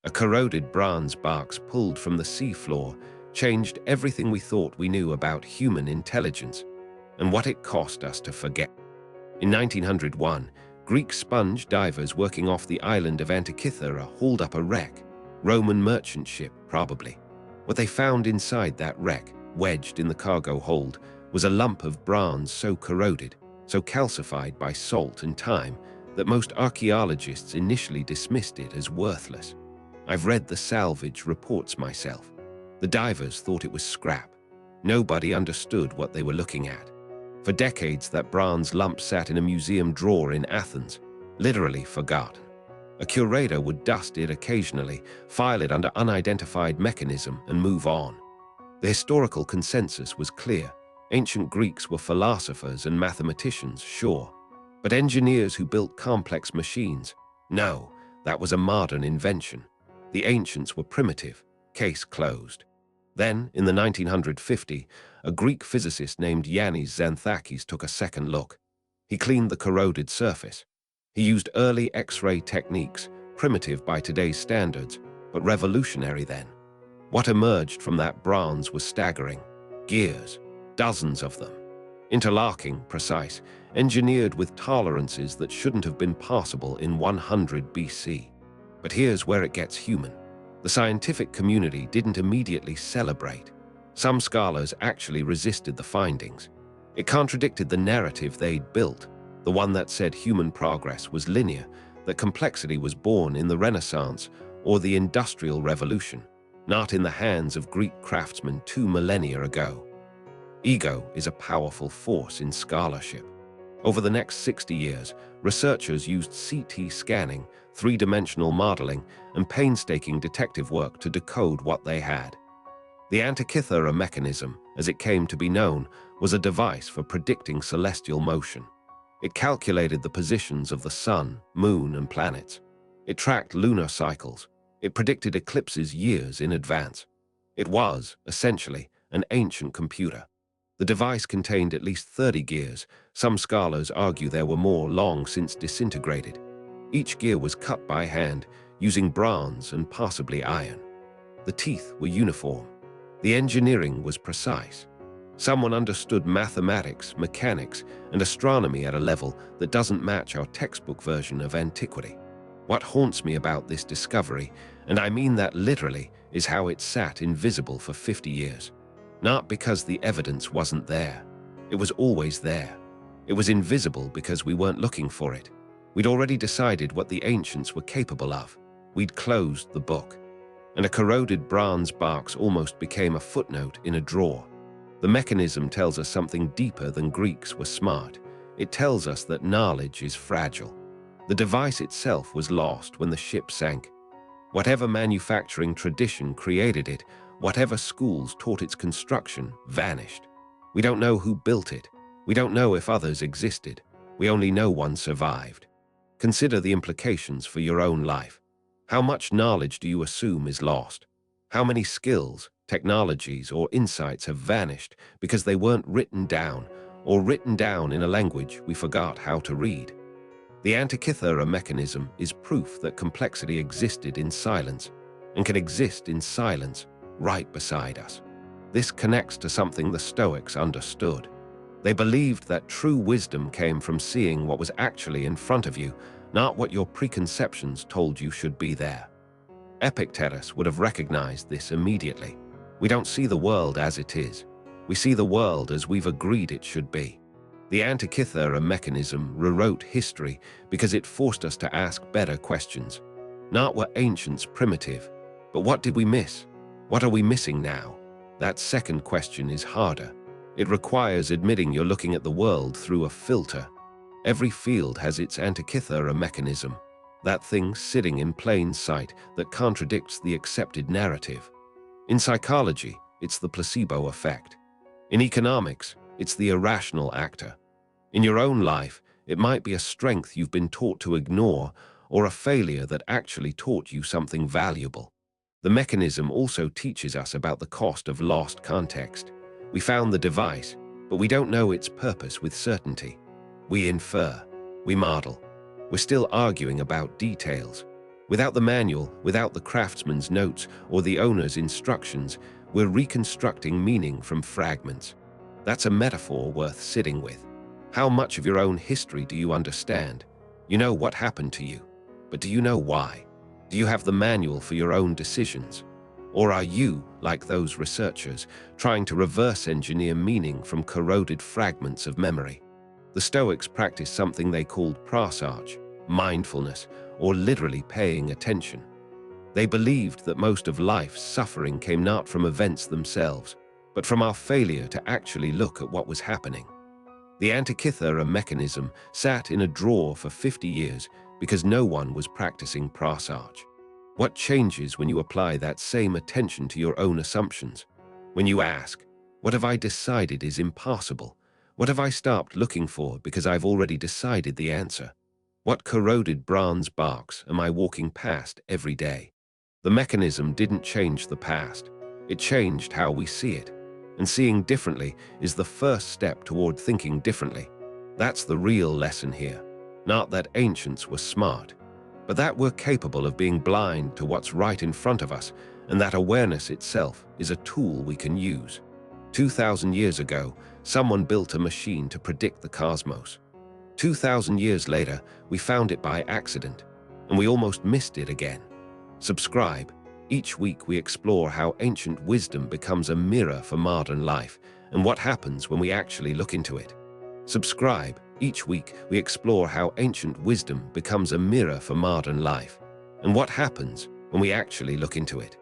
A corroded bronze box pulled from the seafloor changed everything we thought we knew about human intelligence and what it cost us to forget. In 1901, Greek sponge divers working off the island of Antikythera hauled up a wreck, Roman merchant ship probably. What they found inside that wreck, wedged in the cargo hold, was a lump of bronze so corroded, so calcified by salt and time, that most archaeologists initially dismissed it as worthless. I've read the salvage reports myself. The divers thought it was scrap. Nobody understood what they were looking at. For decades, that bronze lump sat in a museum drawer in Athens, literally forgotten. A curator would dust it occasionally, file it under unidentified mechanism, and move on. The historical consensus was clear. Ancient Greeks were philosophers and mathematicians, sure. But engineers who built complex machines? No, that was a modern invention. The ancients were primitive. Case closed. Then, in the 1950, a Greek physicist named Yannis Xanthakis took a second look. He cleaned the corroded surface. He used early X-ray techniques, primitive by today's standards, but revolutionary then. What emerged from that bronze was staggering. Gears, dozens of them. Interlocking, precise, engineered with tolerances that shouldn't have been possible in 100 BC. But here's where it gets human. The scientific community didn't immediately celebrate. Some scholars actually resisted the findings. It contradicted the narrative they'd built, the one that said human progress was linear, that complexity was born in the Renaissance or the Industrial Revolution, not in the hands of Greek craftsmen 2 millennia ago. Ego is a powerful force in scholarship. Over the next 60 years, researchers used CT scanning, three-dimensional modeling, and painstaking detective work to decode what they had. The Antikythera Mechanism, as it came to be known, was a device for predicting celestial motion. It calculated the positions of the sun, moon, and planets. It tracked lunar cycles. It predicted eclipses years in advance. It was, essentially, an ancient computer. The device contained at least 30 gears. Some scholars argue there were more, long since disintegrated. Each gear was cut by hand, using bronze and possibly iron. The teeth were uniform. The engineering was precise. Someone understood mathematics, mechanics, and astronomy at a level that doesn't match our textbook version of antiquity. What haunts me about this discovery, and I mean that literally, is how it sat invisible for 50 years. Not because the evidence wasn't there. It was always there. It was invisible because we weren't looking for it. We'd already decided what the ancients were capable of. We'd closed the book. And a corroded bronze box almost became a footnote in a drawer. The mechanism tells us something deeper than Greeks were smart. It tells us that knowledge is fragile. The device itself was lost when the ship sank. Whatever manufacturing tradition created it, whatever schools taught its construction, vanished. We don't know who built it. We don't know if others existed. We only know one survived. Consider the implications for your own life. How much knowledge do you assume is lost? How many skills, technologies, or insights have vanished because they weren't written down, or written down in a language we forgot how to read? The Antikythera Mechanism is proof that complexity existed in silence, and can exist in silence right beside us. This connects to something the Stoics understood. They believed that true wisdom came from seeing what was actually in front of you, not what your preconceptions told you should be there. Epictetus would have recognized this immediately. We don't see the world as it is. We see the world as we've agreed it should be. The Antikythera Mechanism rewrote history because it forced us to ask better questions. Not were ancients primitive, but what did we miss? What are we missing now? That second question is harder. It requires admitting you're looking at the world through a filter. Every field has its Antikythera Mechanism, that thing sitting in plain sight that contradicts the accepted narrative. In psychology, it's the placebo effect. In economics, it's the irrational actor. In your own life, it might be a strength you've been taught to ignore, or a failure that actually taught you something valuable. The mechanism also teaches us about the cost of lost context. We found the device, but we don't know its purpose with certainty. We infer. We model. We're still arguing about details. Without the manual, without the craftsman's notes or the owner's instructions, we're reconstructing meaning from fragments. That's a metaphor worth sitting with. How much of your own history do you understand? You know what happened to you, but do you know why? Do you have the manual for your own decisions? Or are you, like those researchers, trying to reverse engineer meaning from corroded fragments of memory? The Stoics practiced something they called prasarge, mindfulness, or literally paying attention. They believed that most of life's suffering came not from events themselves, but from our failure to actually look at what was happening. The Antikythera Mechanism sat in a drawer for 50 years because no one was practicing prasarge. What changes when you apply that same attention to your own assumptions? When you ask, what have I decided is impossible? What have I stopped looking for because I've already decided the answer? What corroded bronze box am I walking past every day? The mechanism didn't change the past. It changed how we see it. And seeing differently is the first step toward thinking differently. That's the real lesson here. Not that ancients were smart, but that we're capable of being blind to what's right in front of us, and that awareness itself is a tool we can use. 2,000 years ago, someone built a machine to predict the cosmos. 2,000 years later, we found it by accident, and we almost missed it again. Subscribe. Each week we explore how ancient wisdom becomes a mirror for modern life, and what happens when we actually look into it. Subscribe. Each week we explore how ancient wisdom becomes a mirror for modern life, and what happens when we actually look into it.